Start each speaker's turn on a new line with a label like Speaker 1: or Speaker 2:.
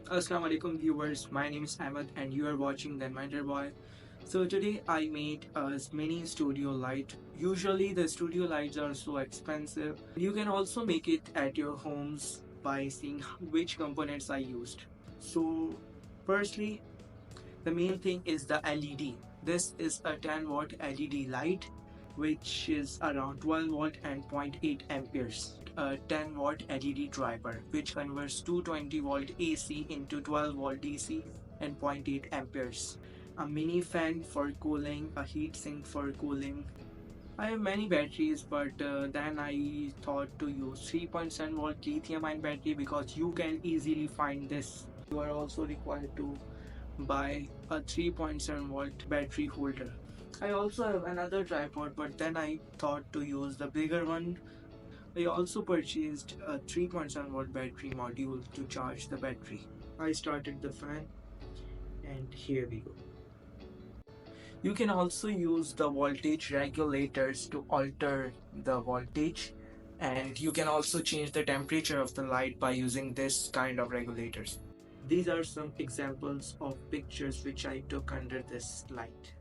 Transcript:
Speaker 1: Assalamu alaikum viewers, my name is Ahmed and you are watching the Inventor Boy. So today I made a mini studio light. Usually the studio lights are so expensive. You can also make it at your homes by seeing which components I used. So firstly, the main thing is the LED. This is a 10 watt LED light which is around 12 watt and zero point 0.8 amperes. A 10 watt LED driver which converts 220 volt AC into 12 volt DC and zero point 0.8 amperes. A mini fan for cooling, a heat sink for cooling. I have many batteries, but then I thought to use 3.7 volt lithium ion battery because you can easily find this. You are also required to buy a 3.7 volt battery holder. I also have another tripod, but then I thought to use the bigger one. I also purchased a 3.7 volt battery module to charge the battery. I started the fan and here we go. You can also use the voltage regulators to alter the voltage, and you can also change the temperature of the light by using this kind of regulators. These are some examples of pictures which I took under this light.